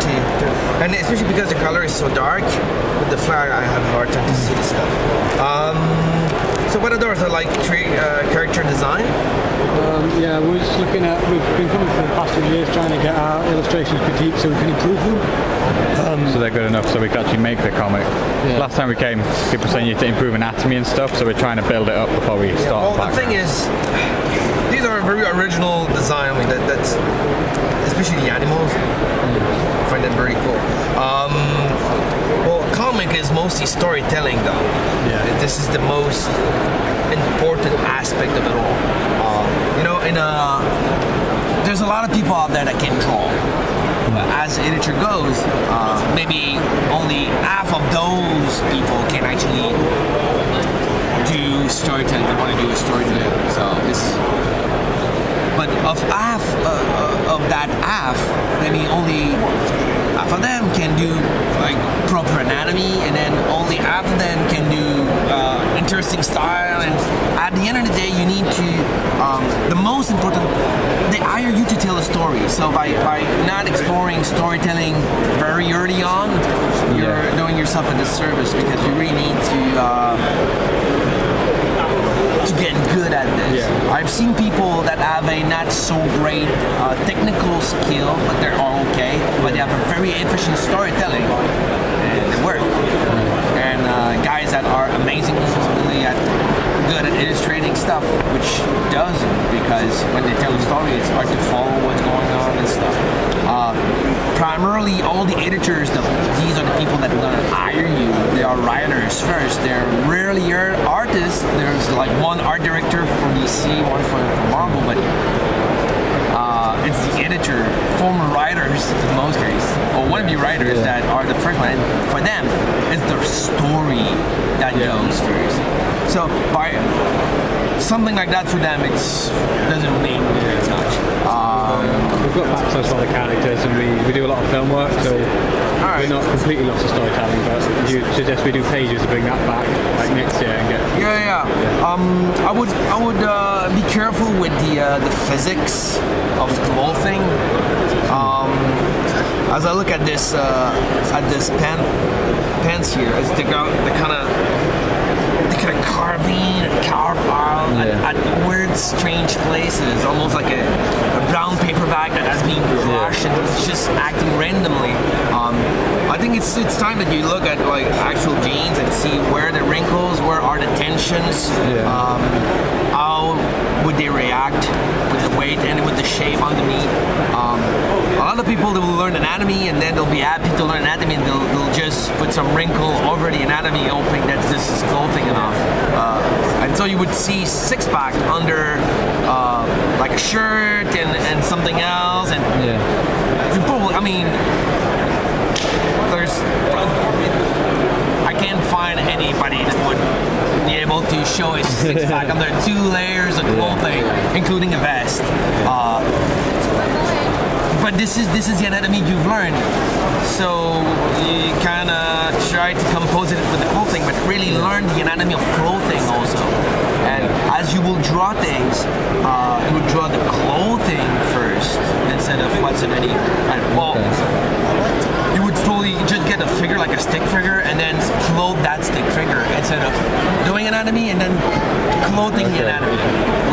to, and especially because the color is so dark with the flag, I have a hard time to see the stuff. So what others are like character design? Yeah, we're just looking at, we've been coming for the past few years trying to get our illustrations critiqued so we can improve them. So they're good enough so we can actually make the comic. Yeah. Last time we came, people were saying you have to improve anatomy and stuff, so we're trying to build it up before we start. Well, the thing is, these are very original design. I mean, that's especially the animals. I find that very cool. Well, comic is mostly storytelling, though. Yeah. This is the most important aspect of it all. There's a lot of people out there that can draw. As the editor goes, maybe only half of those people can actually do storytelling. They want to do a storytelling. So but of half of that half, maybe only half of them can do like proper anatomy, and then only half of them can do interesting style. And at the end of the day, you need to the most important. They hire you to tell a story. So by not exploring storytelling very early on, you're doing yourself a disservice, because you really need to get good at this. Yeah. I've seen people that have a not so great technical skill, but they're all okay. But they have a very efficient storytelling, and they work. And guys that are amazing, really good at illustrating stuff, which doesn't, because when they tell a story, it's hard to follow what's going on and stuff. Primarily, all the editors, these are the people that are going to hire you. They are writers first. They're rarely artists. There's like one art director for DC, one for Marvel, but it's the editor, former writers in most cases, or wannabe writers that are the first one. And for them, it's their story that goes first. So by something like that for them, it doesn't mean very much. We've got backstories for the characters, and we do a lot of film work, so we're not completely lost to storytelling, but you suggest we do pages to bring that back, like next year, and get... I would be careful with the physics of clothing. As I look at this pants here, as they kind of carving and carve out at weird, strange places, almost like a brown paper bag that has been crushed and it's just acting randomly. I think it's time that you look at like actual jeans and see where the wrinkles, where are the tensions, how would they react with the weight and with the shape underneath. A lot of people, they will learn anatomy and then they'll be happy to learn anatomy, and they'll just put some wrinkle over the anatomy, hoping that this is clothing enough. And so you would see six-pack under like a shirt and something else, and you probably, I mean, I can't find anybody that would be able to show a six-pack under 2 layers of clothing, including a vest. But this is the anatomy you've learned, so you kind of try to compose it with the clothing, but really learn the anatomy of clothing also. And as you will draw things, you would draw the clothing first instead of what's underneath. You would probably just get a figure, like a stick figure, and then clothe that stick figure instead of doing anatomy and then clothing the anatomy,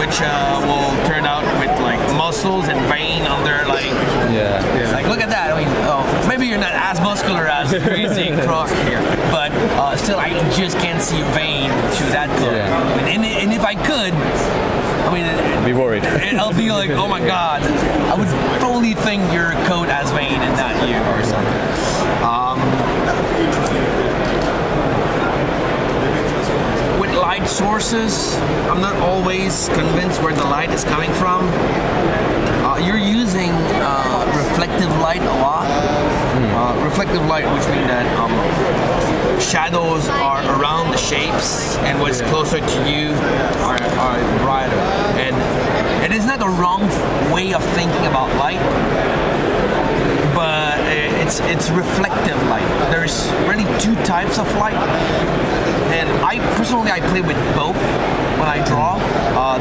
which will turn out with like muscles and vein under like. Like, look at that. I mean, maybe you're not as muscular as Crazy Croc here, but still, I just can't see a vein through that coat. And if I could, I mean, be worried. I'll be like, oh my god, I would totally think your coat has vein and not you or something. With light sources, I'm not always convinced where the light is coming from. You're using reflective light a lot. Reflective light, which means that shadows are around the shapes, and what's closer to you are brighter. And it is not a wrong way of thinking about light, but it's reflective light. There's really 2 types of light. and I personally I play with both when I draw.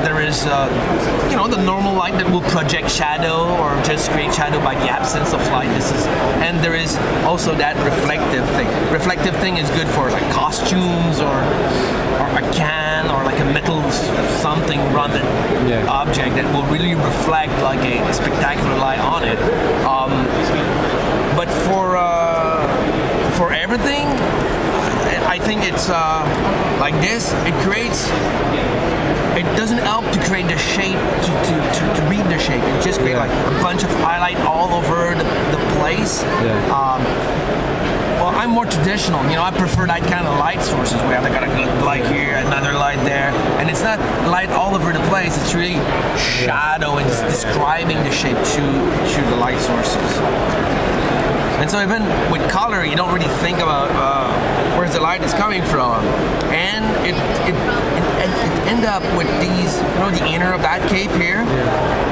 There is the normal light that will project shadow or just create shadow by the absence of light. And there is also that reflective thing. Reflective thing is good for like costumes or a can or like a metal something rounded object that will really reflect like a spectacular light on it. But for everything, I think it's like this. It doesn't help to create the shape, to read the shape. It just creates like a bunch of highlight all over the place. Well, I'm more traditional. I prefer that kind of light sources where I got a good light here, another light there, and it's not light all over the place. It's really shadow and just describing the shape to the light sources. And so even with color, you don't really think about where's the light is coming from, and it end up with these, the inner of that cape here,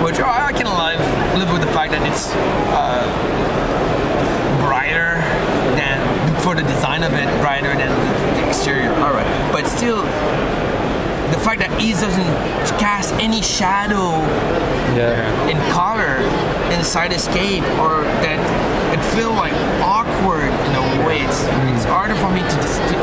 which I can live with the fact that it's brighter than, for the design of it, brighter than the exterior. All right, but still, the fact that he doesn't cast any shadow in color inside his cape, or that it feels like awkward in a way. It's harder for me to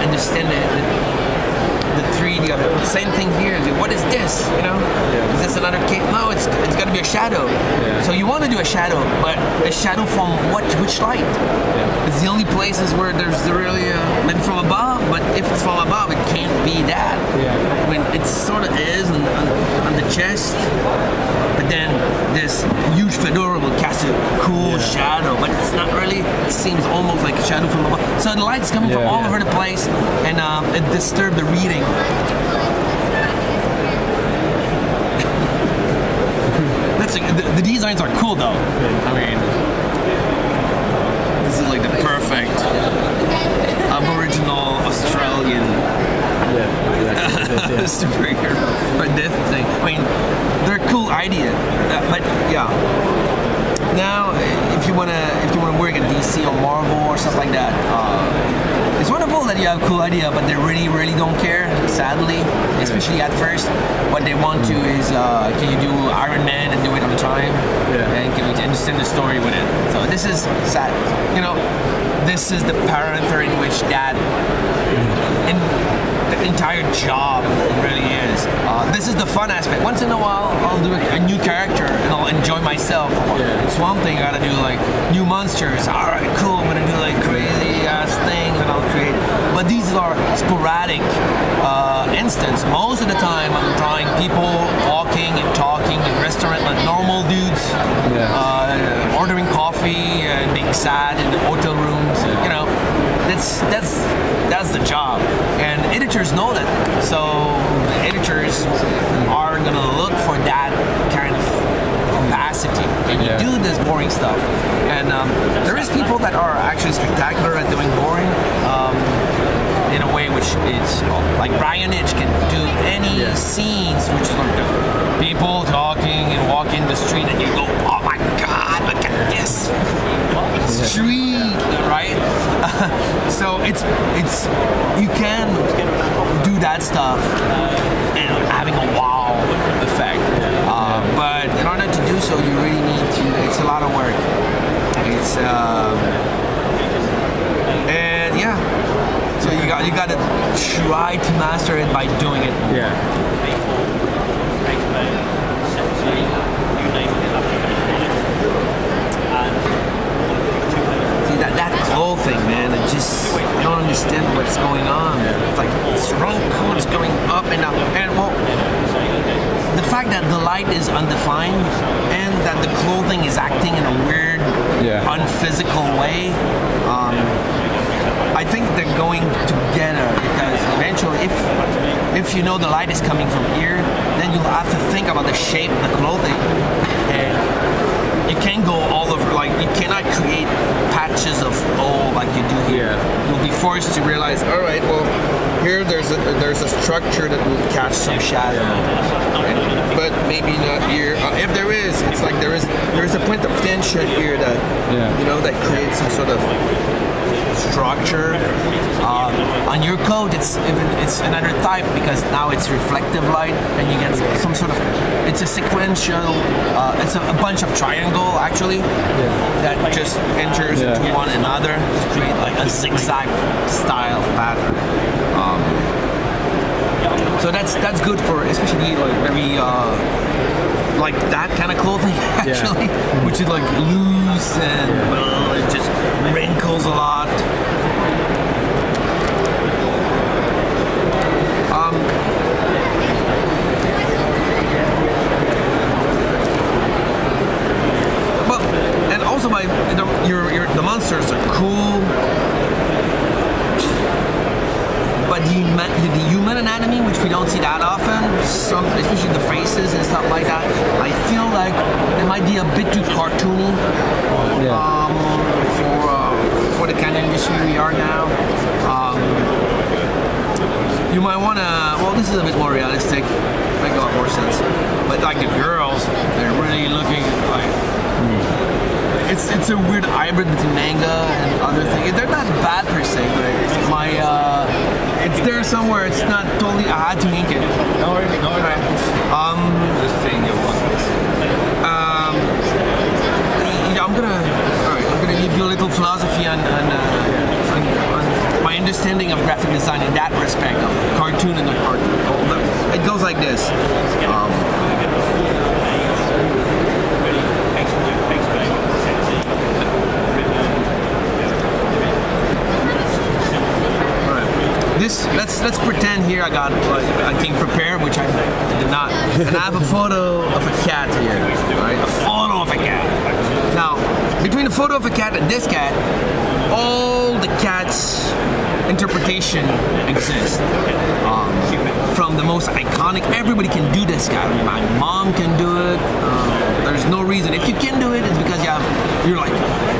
understand the 3D of it. Same thing here. What is this? Is this another cape? No, it's got to be a shadow. So you want to do a shadow, but a shadow from which light? It's the only places where there's really maybe from above. But if it's from above, it can't be that. I mean, it sort of is on the chest. But then this huge fedora will cast a cool shadow, but it's not really. It seems almost like a shadow from above. So the light's coming from all over the place, and it disturbs the reading. The designs are cool though. I mean, this is like the perfect Aboriginal Australian superhero or this thing. I mean, they're a cool idea, but yeah. Now, if you wanna work at DC or Marvel or stuff like that, it's wonderful that you have a cool idea, but they really don't care. Sadly, especially at first, what they want to is can you do Iron Man and do it on time, and can we understand the story with it? So this is sad. This is the parameter in which that the entire job really is. This is the fun aspect. Once in a while, I'll do a new character and I'll enjoy myself. It's one thing, I gotta do like new monsters. All right, cool. I'm gonna do like crazy ass things and I'll create. But these are sporadic instances. Most of the time, I'm drawing people walking and talking in restaurant like normal dudes, ordering coffee, being sad in the hotel rooms. That's the job, and editors know that. So editors are gonna look for that kind of capacity. And you do this boring stuff, and there is people that are actually spectacular at doing boring. In a way which is like Brian Itch can do any scenes which is like people talking and walking the street and you go, oh my god, look at this street, right? So it's you can do that stuff and having a wow effect, but in order to do so you really need to, it's a lot of work. It's and yeah. So you got to try to master it by doing it. See that claw thing, man. I don't understand what's going on. It's like strong codes going up and up, and well, the fact that the light is undefined and that the clothing is acting in a weird, unphysical way. I think they're going together because eventually, if you know the light is coming from here, then you'll have to think about the shape of the clothing, and you can't go all over. Like you cannot create patches of gold like you do here. You'll be forced to realize, all right, well, here there's a structure that will catch some shadow, but maybe not here. If there is, it's like there's a point of tension here that that creates some sort of structure. On your code, it's another type because now it's reflective light, and you get some sort of. It's a sequential. It's a bunch of triangle actually that just enters into one another to create like a zigzag style pattern. So that's good for especially like very like that kind of clothing actually, which is like loose and it just wrinkles a lot. But and also the monsters are cool. But the human anatomy, which we don't see that often, especially the faces and stuff like that, I feel like it might be a bit too cartoony for the kind of industry we are now. You might want to. Well, this is a bit more realistic. Make a lot more sense. But like the girls, they're really looking like. It's a weird hybrid between manga and other things. They're not bad per se, but it's there somewhere. It's not totally. I had to ink it. No, right. Just saying you want this. I'm gonna give you a little philosophy on my understanding of graphic design in that respect of cartoon and not cartoon. It goes like this. Let's pretend here I got a thing prepared, which I did not, and I have a photo of a cat here, right? A photo of a cat. Now, between the photo of a cat and this cat, all the cat's interpretation exists. From the most iconic, everybody can do this cat. My mom can do it. There's no reason. If you can do it, it's because you're like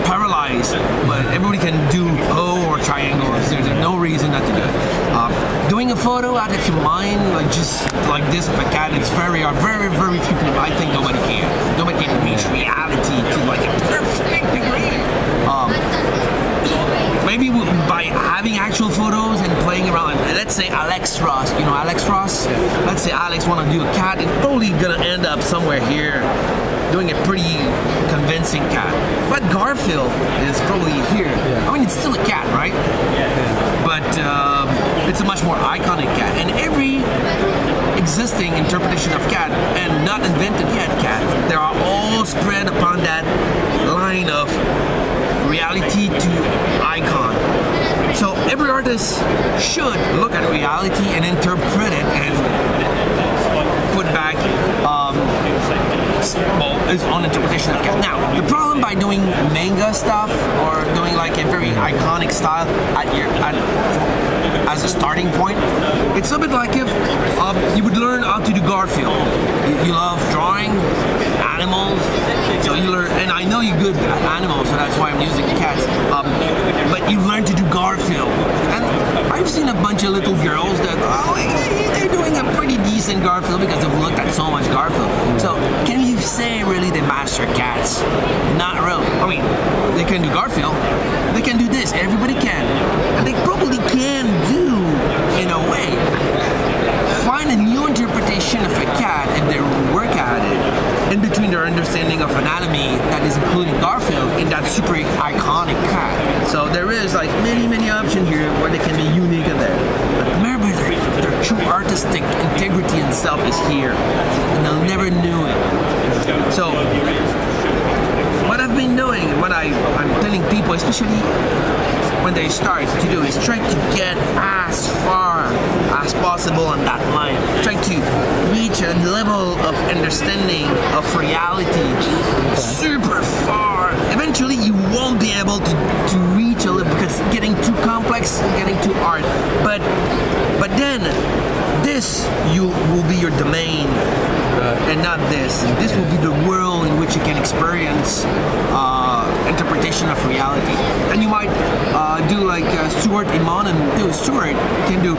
paralyzed. But everybody can do O or triangles. There's no reason not to do it. Doing a photo out of your mind, like just like this of a cat, it's very few people. I think nobody can. Nobody can reach reality to like a perfect degree. Maybe by having actual photos and playing around, let's say Alex Ross, you know Alex Ross? Let's say Alex want to do a cat, it's probably gonna end up somewhere here doing a pretty convincing cat. But Garfield is probably here. I mean, it's still a cat, right? But it's a much more iconic cat. And every existing interpretation of cat and not invented yet cat, they are all spread upon that line of reality to icon. So every artist should look at reality and interpret it and put back his own interpretation of cat. Now, the problem by doing manga stuff or doing like a very iconic style as a starting point, it's a bit like if you would learn how to do Garfield. You love drawing animals, so you learn, and I know you're good at animals, so that's why I'm using cats. But you learn to do Garfield, and I've seen a bunch of little girls that they're doing a pretty decent Garfield because they've looked at so much Garfield. So can you say really they master cats? Not really. I mean, they can do Garfield, they can do this. Everybody can, and they probably can do in a way. Find a new interpretation of a cat and they work at it in between their understanding of anatomy that is including Garfield in that super iconic cat. So there is like many options here where they can be unique in there. But remember, their true artistic integrity and self is here, and they'll never knew it. So what I've been doing and what I'm telling people, especially when they start to do, is try to get as far as possible on that line. Try to reach a level of understanding of reality super far. Eventually you won't be able to reach a level because it's getting too complex, getting too hard. But then this will be your domain and not this. This will be the world in which you can experience interpretation of reality. And you might do like Stuart Immonen. Stuart can do